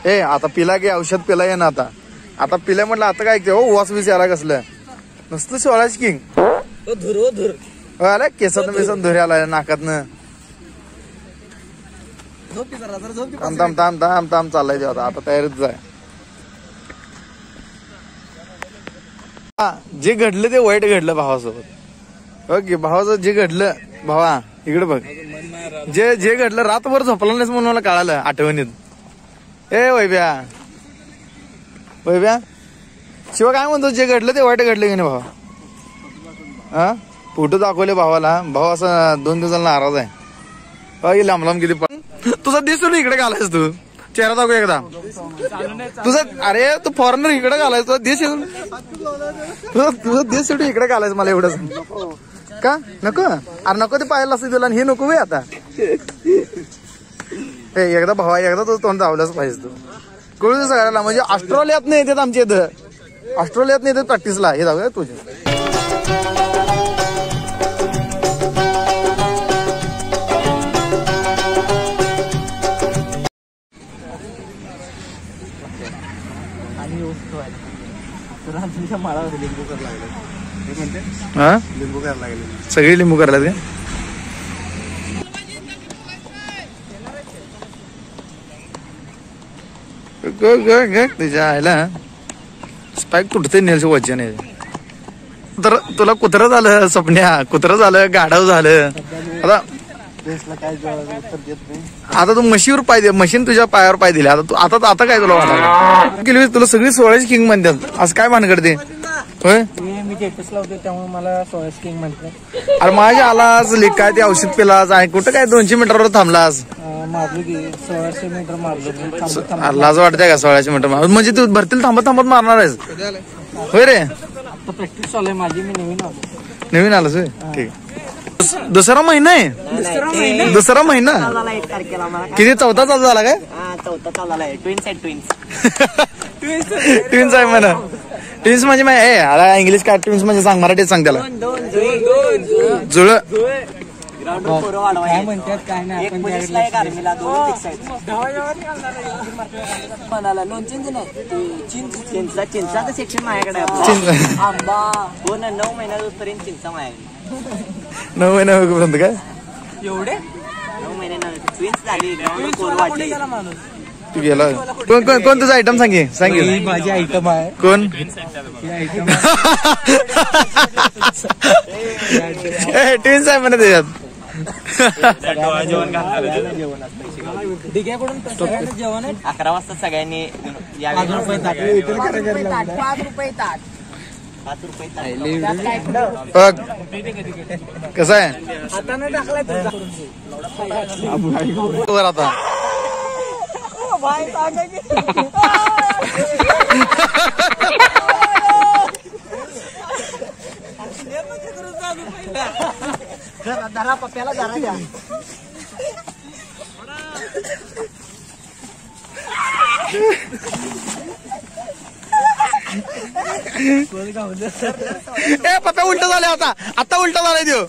ए आता पिला की औषध पिला ये ना आता पिल्या म्हटलं आता काय हो वास बीस यायला कसलं नुसतं सोळाच किंग धुर आला केसात बेसन धुर आला नाकातनं थांब चाललाय ते आता तयारीच जाय जे घडलं ते वाईट घडलं भावासोबत ओके भावाचं जे घडलं भावा इकडे बघ जे घडलं रातभर झोपला नाहीस म्हणून मला कळालं आठवणीत ए वैभ्या शिवा काय म्हणतो जे घडलं ते वाईट घडलं की नाही भावा हा फोटो दाखवले भावाला भाऊ असं 2 दिवसाला नाराज आहे लांब किती तुझा दिस सोडून इकडे घालायस तू चेहरा दाखव एकदा तुझा अरे तू फॉरेनर इकडे घालायस तुझा दिस तुझा दिस सोडून इकडे घालायस मला एवढं का नको अरे नको ते पाहायला असं तुला हे नको वे आता एकदा भावा एकदा तुझं तोंड धावलंच पाहिजे तू कळू सगळ्याला म्हणजे ऑस्ट्रेलियात नाही येतात आमच्या इथं ऑस्ट्रेलियात नाही येतात प्रॅक्टिसला हे जाऊया तुझे सगळी लिंबू करायला त्याच्या आयला स्पाईक तुटते नेलचं वजन आहे तर तुला कुत्रं झालं स्वप्न्या कुत्रं झालं गाढव झालं आता तू म्हशीवर पाय दे मशीन तुझ्या पायावर पाय दिले आता काय तुला वाटलं तुला सगळी 16 किंग म्हणतात असं काय भानगड ते होय मी टेटस लावते त्यामुळे मला 16 किंग म्हणतात अरे माझ्या आलास लिक काय ते औषध पिलास आहे कुठं काय 200 मीटरवर थांबलास मारलो की 1600 मीटर मारलो लाज वाटतंय का 1600 मीटर म्हणजे तू भरतील थांबत मारणार आहेस होय रे आता प्रॅक्टिस चालू आहे माझी मी नवीन आलास होय ठीक दुसरा महिना आहे दुसरा महिना किती 4था चालू झाला काय 4था चालू झालाय ट्विन्स ट्विन्स आहे म्हणा ट्विन्स म्हणजे आता इंग्लिश काय ट्विन्स म्हणजे सांग मराठीत सांग त्याला जुळ काय म्हणतात काय नाही चिंचाचं सेक्शन माझ्याकडे आंबा 9 महिन्यापर्यंत चिंचा माझ्याकडे 9 महिन्यापर्यंत काय एवढे 9 महिन्यानंतर ट्विन्स झाली तू गेला कोण तुझा आयटम सांगे माझी आयटम आहे कोण ट्विन्स आहे म्हणा त्याच्यात जेवण 11 वाजता सगळ्यांनी 5 रुपये ताट कसं आहे हाताने टाकलाय आता धरा पप्प्याला धरा द्या पप्प्या उलट झाले आता उलट झालाय देऊ